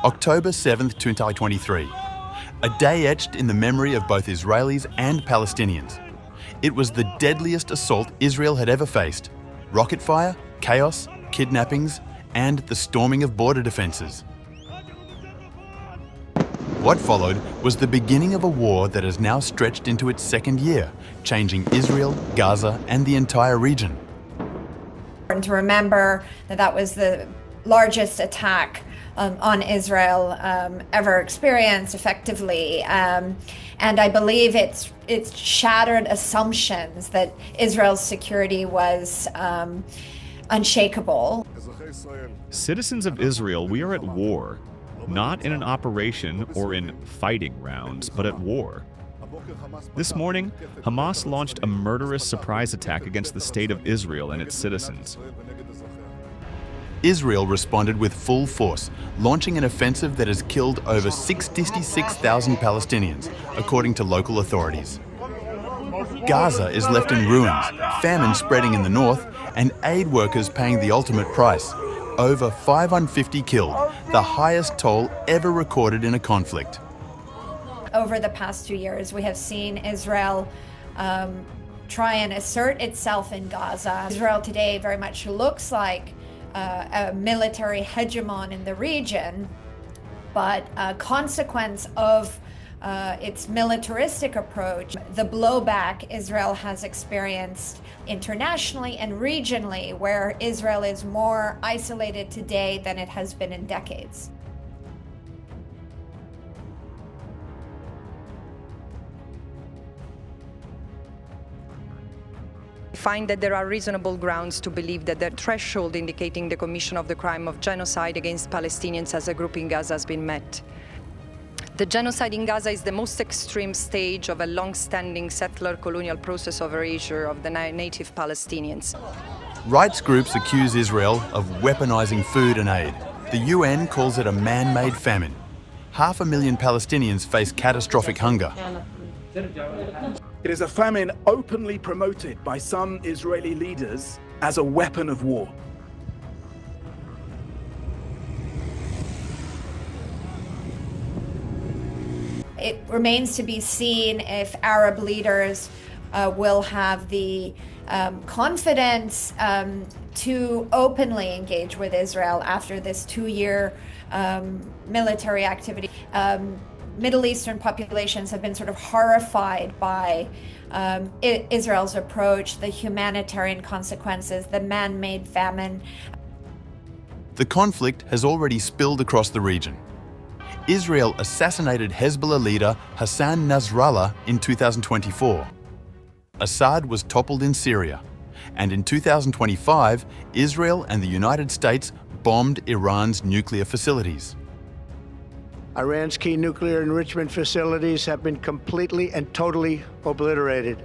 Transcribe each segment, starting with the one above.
October 7th, 2023. A day etched in the memory of both Israelis and Palestinians. It was the deadliest assault Israel had ever faced. Rocket fire, chaos, kidnappings, and the storming of border defences. What followed was the beginning of a war that has now stretched into its second year, changing Israel, Gaza, and the entire region. Important to remember that that was the largest attack on Israel ever experienced effectively. And I believe it's shattered assumptions that Israel's security was unshakable. Citizens of Israel, we are at war, not in an operation or in fighting rounds, but at war. This morning, Hamas launched a murderous surprise attack against the state of Israel and its citizens. Israel responded with full force, launching an offensive that has killed over 66,000 Palestinians, according to local authorities. Gaza is left in ruins, famine spreading in the north, and aid workers paying the ultimate price. Over 550 killed, the highest toll ever recorded in a conflict. Over the past 2 years, we have seen Israel try and assert itself in Gaza. Israel today very much looks like a military hegemon in the region, but a consequence of its militaristic approach, the blowback Israel has experienced internationally and regionally, where Israel is more isolated today than it has been in decades. Find that there are reasonable grounds to believe that the threshold indicating the commission of the crime of genocide against Palestinians as a group in Gaza has been met. The genocide in Gaza is the most extreme stage of a long-standing settler colonial process of erasure of the native Palestinians. Rights groups accuse Israel of weaponizing food and aid. The UN calls it a man-made famine. 500,000 Palestinians face catastrophic hunger. It is a famine openly promoted by some Israeli leaders as a weapon of war. It remains to be seen if Arab leaders will have the confidence to openly engage with Israel after this 2-year military activity. Middle Eastern populations have been sort of horrified by Israel's approach, the humanitarian consequences, the man-made famine. The conflict has already spilled across the region. Israel assassinated Hezbollah leader Hassan Nasrallah in 2024. Assad was toppled in Syria. And in 2025, Israel and the United States bombed Iran's nuclear facilities. Iran's key nuclear enrichment facilities have been completely and totally obliterated.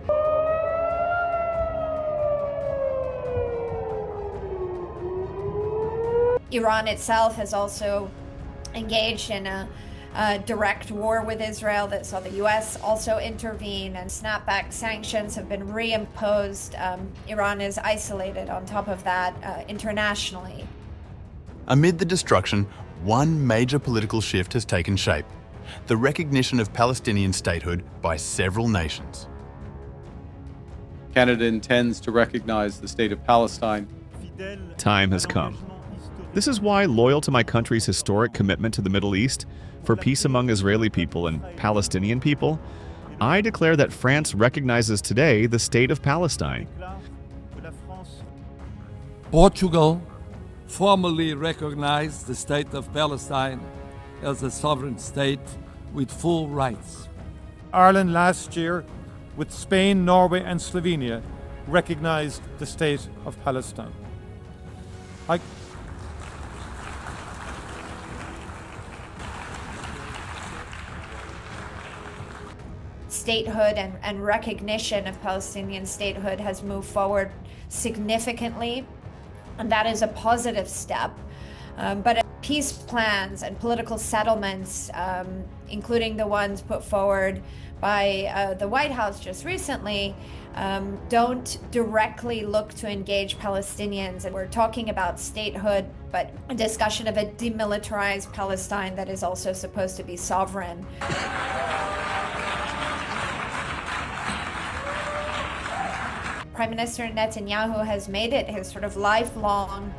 Iran itself has also engaged in a direct war with Israel that saw the US also intervene, and snapback sanctions have been reimposed. Iran is isolated on top of that internationally. Amid the destruction, one major political shift has taken shape: the recognition of Palestinian statehood by several nations. Canada intends to recognize the state of Palestine. Time has come. This is why, loyal to my country's historic commitment to the Middle East, for peace among Israeli people and Palestinian people, I declare that France recognizes today the state of Palestine. Portugal formally recognized the state of Palestine as a sovereign state with full rights. Ireland last year, with Spain, Norway and Slovenia, recognized the state of Palestine. Statehood and recognition of Palestinian statehood has moved forward significantly, and that is a positive step. But peace plans and political settlements, including the ones put forward by the White House just recently, don't directly look to engage Palestinians. And we're talking about statehood, but a discussion of a demilitarized Palestine that is also supposed to be sovereign. Prime Minister Netanyahu has made it his sort of lifelong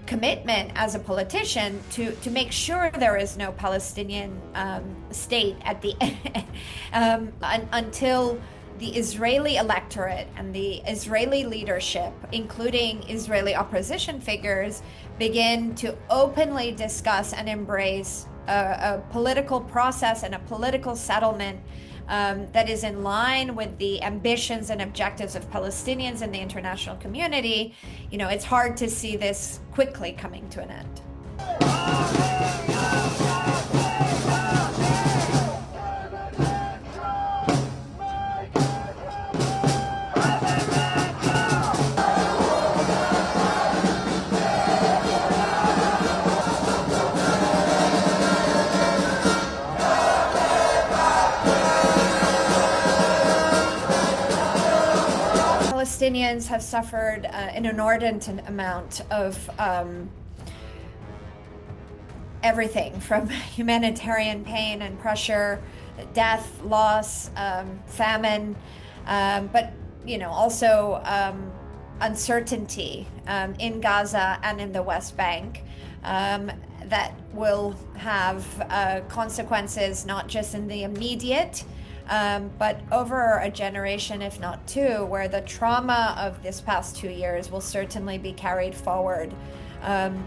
commitment as a politician to make sure there is no Palestinian state at the until the Israeli electorate and the Israeli leadership, including Israeli opposition figures, begin to openly discuss and embrace a political process and a political settlement that is in line with the ambitions and objectives of Palestinians and the international community. You know, it's hard to see this quickly coming to an end. Palestinians have suffered an inordinate amount of everything from humanitarian pain and pressure, death, loss, famine, but also uncertainty in Gaza and in the West Bank that will have consequences not just in the immediate, but over a generation, if not two, where the trauma of this past 2 years will certainly be carried forward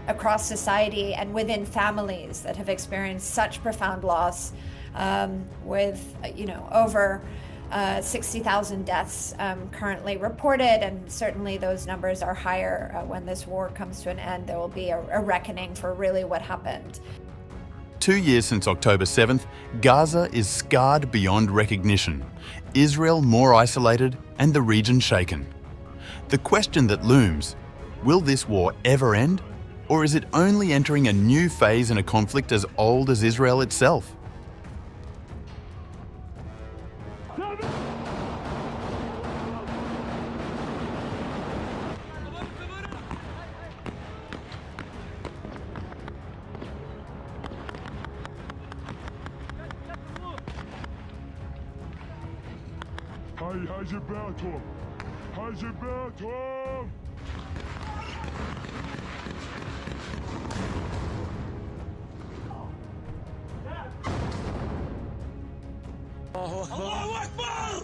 across society and within families that have experienced such profound loss, with over 60,000 deaths currently reported, and certainly those numbers are higher when this war comes to an end. There will be a reckoning for really what happened. 2 years since October 7th, Gaza is scarred beyond recognition, Israel more isolated, and the region shaken. The question that looms, will this war ever end? Or is it only entering a new phase in a conflict as old as Israel itself? الله أكبر